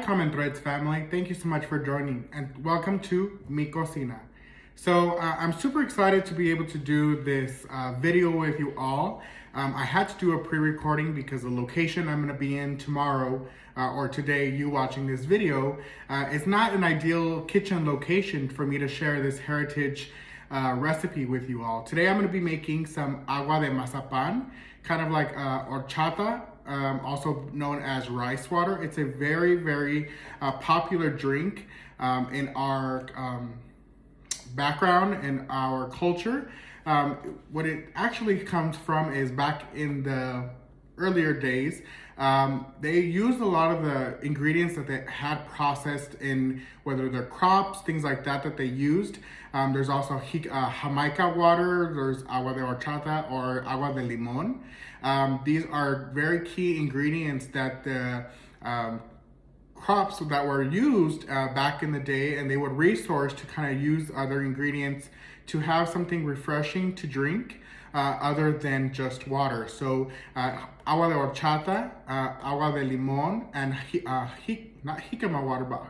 Common Threads family, thank you so much for joining and welcome to Mi Cocina. So I'm super excited to be able to do this video with you all. I had to do a pre-recording because the location I'm going to be in tomorrow or today, you watching this video, is not an ideal kitchen location for me to share this heritage recipe with you all. Today I'm going to be making some Agua de Mazapan, kind of like horchata, also known as rice water. It's a very, very popular drink in our background and our culture. What it actually comes from is back in the earlier days, they used a lot of the ingredients that they had processed in, whether they're crops, things like that they used. There's also Jamaica water, there's agua de horchata or agua de limon. These are very key ingredients that the crops that were used back in the day, and they would resource to kind of use other ingredients to have something refreshing to drink other than just water. So agua de horchata, agua de limon, and not jicama water, but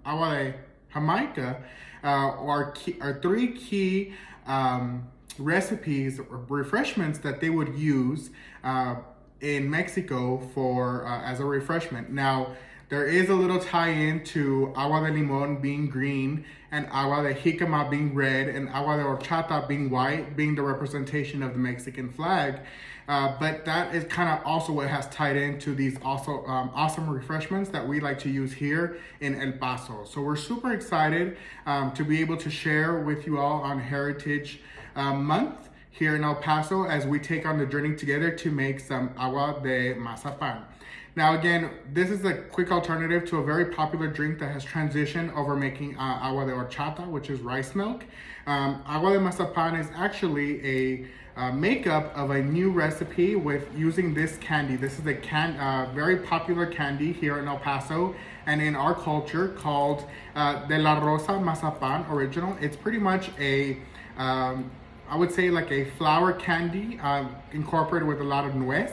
agua de Jamaica are three key recipes or refreshments that they would use in Mexico for as a refreshment. Now, there is a little tie-in to agua de limon being green and agua de jicama being red and agua de horchata being white, being the representation of the Mexican flag. But that is kind of also what has tied into these also awesome refreshments that we like to use here in El Paso. So we're super excited to be able to share with you all on Heritage Month here in El Paso as we take on the journey together to make some agua de mazapan. Now again, this is a quick alternative to a very popular drink that has transitioned over making agua de horchata, which is rice milk. Agua de mazapan is actually a makeup of a new recipe with using this candy. This is a very popular candy here in El Paso and in our culture called De La Rosa Mazapan Original. It's pretty much a I would say like a flour candy incorporated with a lot of nuez.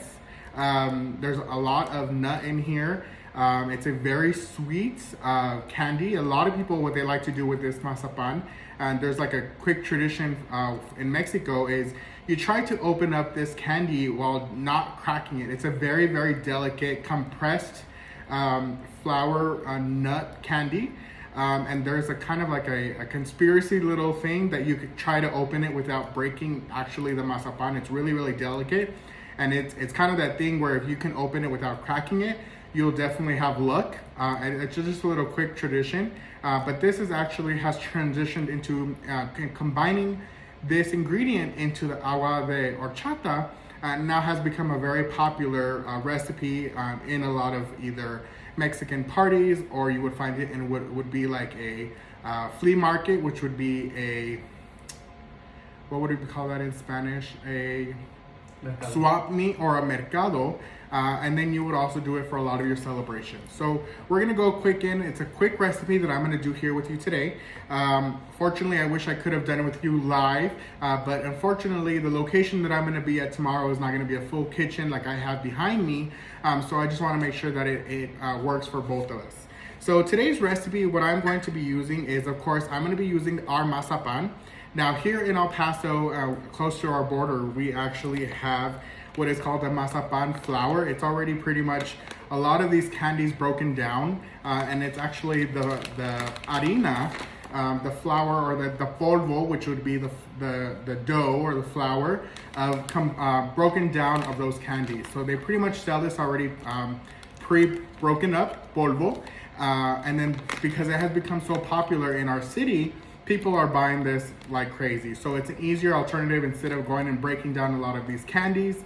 There's a lot of nut in here. It's a very sweet candy. A lot of people, what they like to do with this mazapan, and there's like a quick tradition in Mexico, is you try to open up this candy while not cracking it. It's a very, very delicate, compressed flour nut candy. And there's a kind of like a conspiracy little thing that you could try to open it without breaking actually the mazapan. It's really, really delicate. And it's kind of that thing where if you can open it without cracking it, you'll definitely have luck. And it's just a little quick tradition. But this is actually has transitioned into combining this ingredient into the agua de horchata, now has become a very popular recipe in a lot of either Mexican parties, or you would find it in what would be like a flea market, which would be a, what would we call that in Spanish? A swap meet or a mercado, and then you would also do it for a lot of your celebrations. So we're gonna go quick in. It's a quick recipe that I'm gonna do here with you today. Fortunately, I wish I could have done it with you live, but unfortunately the location that I'm gonna be at tomorrow is not gonna be a full kitchen like I have behind me. So I just wanna make sure that it works for both of us. So today's recipe, what I'm going to be using is, of course, I'm gonna be using our mazapan. Now here in El Paso, close to our border, we actually have what is called the mazapan flour. It's already pretty much a lot of these candies broken down, and it's actually the harina, the flour, or the polvo, which would be the dough or the flour, broken down of those candies. So they pretty much sell this already pre-broken up polvo, and then because it has become so popular in our city, people are buying this like crazy. So it's an easier alternative instead of going and breaking down a lot of these candies.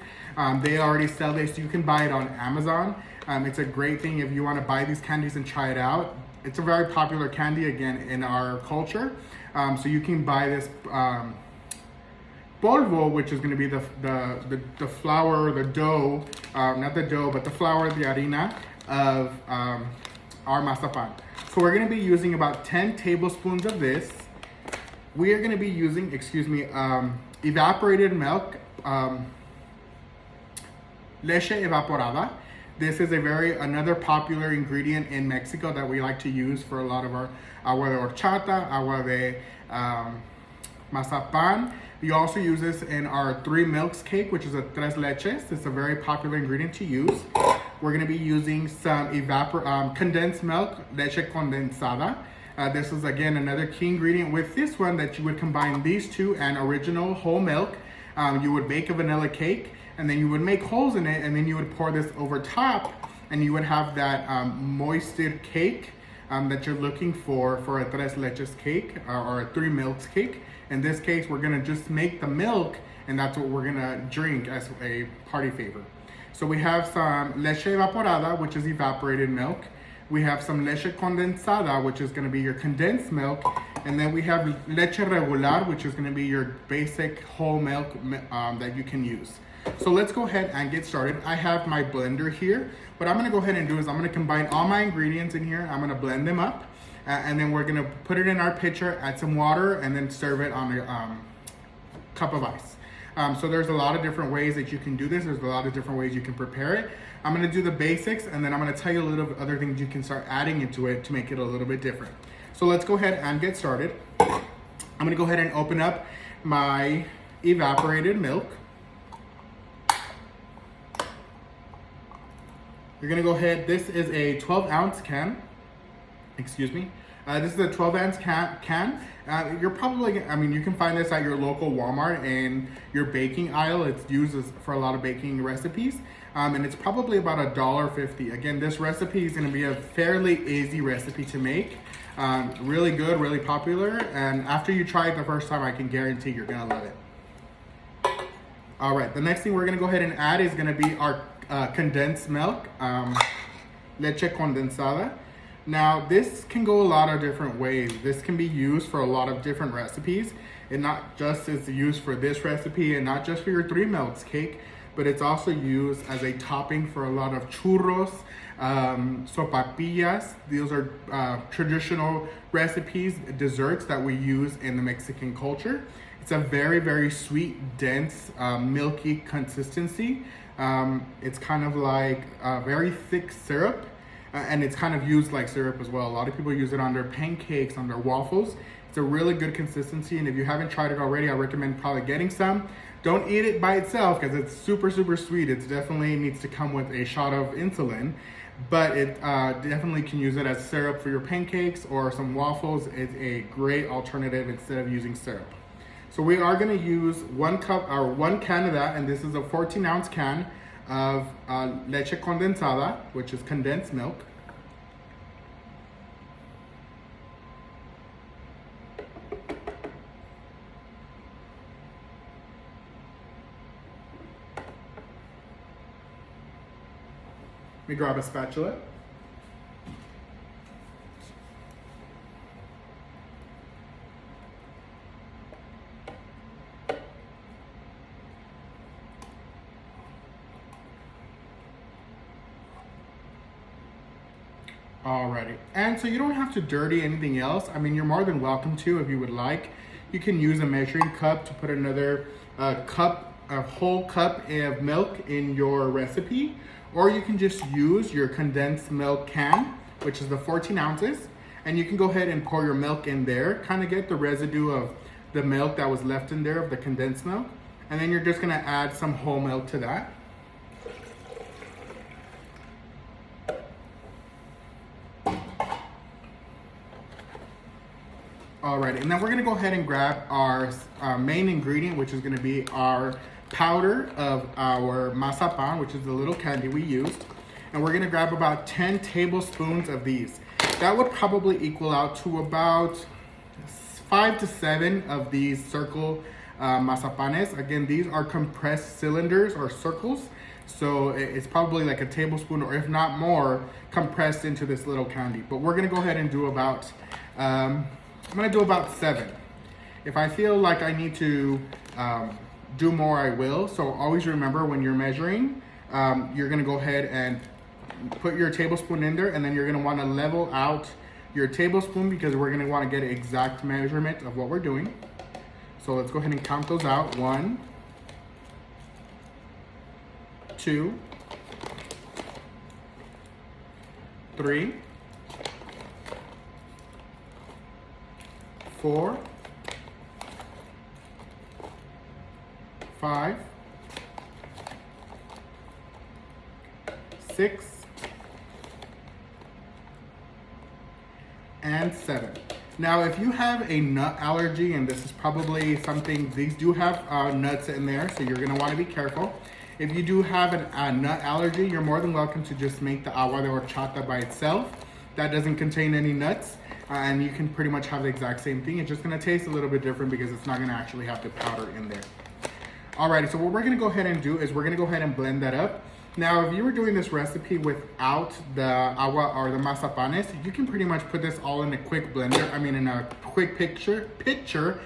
They already sell this. You can buy it on Amazon. It's a great thing if you want to buy these candies and try it out. It's a very popular candy, again, in our culture. So you can buy this polvo, which is going to be the flour, the dough, not the dough, but the flour, the harina of our mazapan. So we're going to be using about 10 tablespoons of this. We are going to be using, evaporated milk, leche evaporada. This is another popular ingredient in Mexico that we like to use for a lot of our agua de horchata, agua de mazapan. We also use this in our 3 milks cake, which is a tres leches. It's a very popular ingredient to use. We're going to be using some condensed milk, leche condensada. This is again another key ingredient with this one, that you would combine these two and original whole milk. You would bake a vanilla cake, and then you would make holes in it, and then you would pour this over top, and you would have that moisted cake that you're looking for a tres leches cake or a 3 milks cake. In this case, we're gonna just make the milk, and that's what we're gonna drink as a party favor. So we have some leche evaporada, which is evaporated milk. We have some leche condensada, which is gonna be your condensed milk. And then we have leche regular, which is gonna be your basic whole milk that you can use. So let's go ahead and get started. I have my blender here. What I'm gonna go ahead and do is I'm gonna combine all my ingredients in here. I'm gonna blend them up. And then we're gonna put it in our pitcher, add some water, and then serve it on a cup of ice. So there's a lot of different ways that you can do this. There's a lot of different ways you can prepare it. I'm gonna do the basics, and then I'm gonna tell you a little bit other things you can start adding into it to make it a little bit different. So let's go ahead and get started. I'm gonna go ahead and open up my evaporated milk. You're gonna go ahead, this is a 12-ounce can. Excuse me. This is a 12-ounce can. You're probably, you can find this at your local Walmart in your baking aisle. It's used for a lot of baking recipes. And it's probably about $1.50. Again, this recipe is gonna be a fairly easy recipe to make. Really good, really popular. And after you try it the first time, I can guarantee you're gonna love it. All right, the next thing we're gonna go ahead and add is gonna be our condensed milk, leche condensada. Now, this can go a lot of different ways. This can be used for a lot of different recipes. It not just is used for this recipe and not just for your 3 milks cake, but it's also used as a topping for a lot of churros, sopapillas. These are traditional recipes, desserts that we use in the Mexican culture. It's a very, very sweet, dense, milky consistency. It's kind of like a very thick syrup. And it's kind of used like syrup as well. A lot of people use it on their pancakes, on their waffles. It's a really good consistency, and if you haven't tried it already, I recommend probably getting some. Don't eat it by itself because it's super, super sweet. It definitely needs to come with a shot of insulin, but it definitely can use it as syrup for your pancakes or some waffles. It's a great alternative instead of using syrup. So we are gonna use 1 cup or 1 can of that, and this is a 14-ounce can of leche condensada, which is condensed milk. Let me grab a spatula. Alrighty, and so you don't have to dirty anything else. You're more than welcome to if you would like. You can use a measuring cup to put another a whole cup of milk in your recipe, or you can just use your condensed milk can, which is the 14 ounces, and you can go ahead and pour your milk in there, kind of get the residue of the milk that was left in there of the condensed milk, and then you're just gonna add some whole milk to that. Alrighty, and then we're gonna go ahead and grab our main ingredient, which is gonna be our powder of our mazapan, which is the little candy we used. And we're gonna grab about 10 tablespoons of these. That would probably equal out to about 5 to 7 of these circle mazapanes. Again, these are compressed cylinders or circles. So it's probably like a tablespoon, or if not more, compressed into this little candy. But we're gonna go ahead and do about, I'm gonna do about 7. If I feel like I need to do more, I will. So always remember when you're measuring, you're gonna go ahead and put your tablespoon in there, and then you're gonna wanna level out your tablespoon because we're gonna wanna get an exact measurement of what we're doing. So let's go ahead and count those out. 1, 2, 3, 4, 5, 6, and 7. Now, if you have a nut allergy, and this is probably something, these do have nuts in there, so you're gonna wanna be careful. If you do have a nut allergy, you're more than welcome to just make the agua de horchata by itself. That doesn't contain any nuts, and you can pretty much have the exact same thing. It's just gonna taste a little bit different because it's not gonna actually have the powder in there. Alrighty, so what we're gonna go ahead and do is we're gonna go ahead and blend that up. Now, if you were doing this recipe without the agua or the mazapanes, you can pretty much put this all in a quick blender, in a quick pitcher,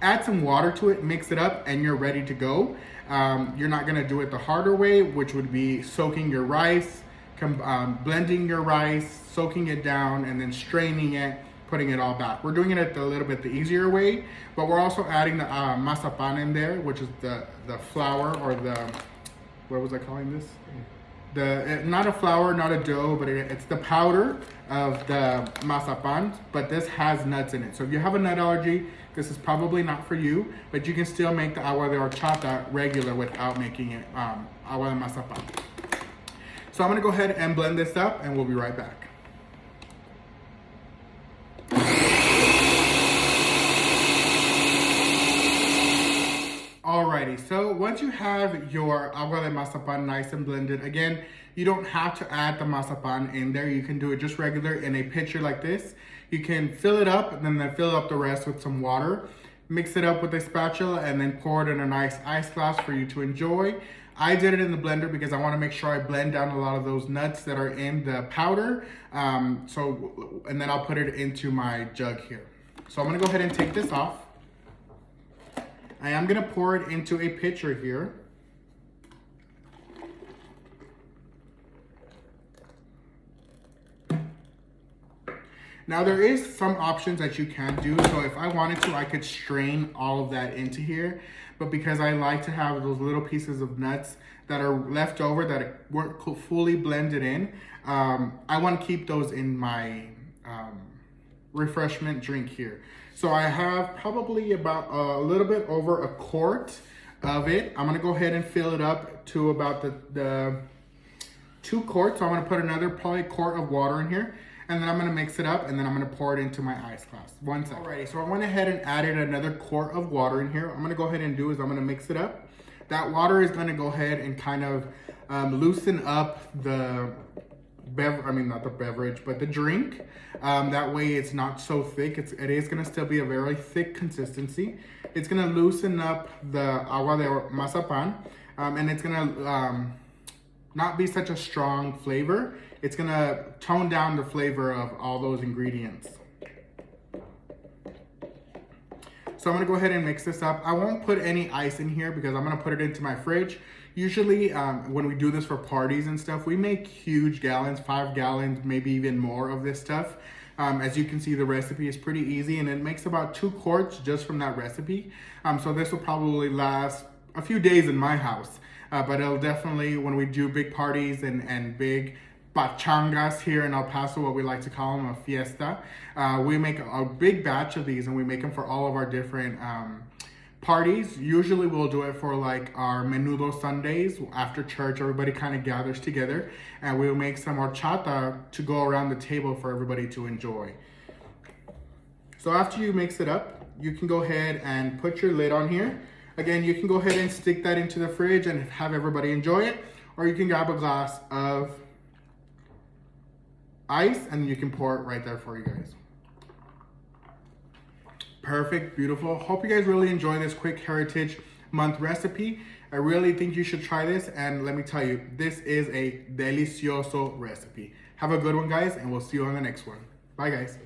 add some water to it, mix it up, and you're ready to go. You're not gonna do it the harder way, which would be soaking your rice, blending your rice, soaking it down, and then straining it, putting it all back. We're doing it a little bit the easier way, but we're also adding the mazapan in there, which is the flour or the, what was I calling this? Not a flour, not a dough, but it's the powder of the mazapan, but this has nuts in it. So if you have a nut allergy, this is probably not for you, but you can still make the agua de horchata regular without making it agua de mazapan. So I'm gonna go ahead and blend this up and we'll be right back. Alrighty, so once you have your agua de mazapan nice and blended, again, you don't have to add the mazapan in there. You can do it just regular in a pitcher like this. You can fill it up and then fill up the rest with some water. Mix it up with a spatula and then pour it in a nice ice glass for you to enjoy. I did it in the blender because I want to make sure I blend down a lot of those nuts that are in the powder. And then I'll put it into my jug here. So I'm gonna go ahead and take this off. I am gonna pour it into a pitcher here. Now there is some options that you can do. So if I wanted to, I could strain all of that into here. But because I like to have those little pieces of nuts that are left over that weren't fully blended in, I want to keep those in my refreshment drink here. So I have probably about a little bit over a quart of it. I'm gonna go ahead and fill it up to about the 2 quarts. So I'm gonna put another probably quart of water in here, and then I'm gonna mix it up, and then I'm gonna pour it into my ice glass. 1 second. Alrighty, so I went ahead and added another quart of water in here. I'm gonna go ahead and do is I'm gonna mix it up. That water is gonna go ahead and kind of loosen up the not the beverage, but the drink. That way it's not so thick. It is gonna still be a very thick consistency. It's gonna loosen up the agua de mazapan, and it's gonna not be such a strong flavor. It's gonna tone down the flavor of all those ingredients. So I'm gonna go ahead and mix this up. I won't put any ice in here because I'm gonna put it into my fridge. Usually when we do this for parties and stuff, we make huge gallons, 5 gallons, maybe even more of this stuff. As you can see, the recipe is pretty easy and it makes about 2 quarts just from that recipe. So this will probably last a few days in my house, but it'll definitely, when we do big parties and big pachangas here in El Paso, what we like to call them, a fiesta, we make a big batch of these and we make them for all of our different parties. Usually we'll do it for like our menudo Sundays. After church, everybody kind of gathers together and we'll make some horchata to go around the table for everybody to enjoy. So after you mix it up, you can go ahead and put your lid on here. Again, you can go ahead and stick that into the fridge and have everybody enjoy it, or you can grab a glass of ice and you can pour it right there for you guys. Perfect, beautiful. Hope you guys really enjoy this quick Heritage Month recipe. I really think you should try this, and let me tell you, this is a delicioso recipe. Have a good one, guys, and we'll see you on the next one. Bye, guys.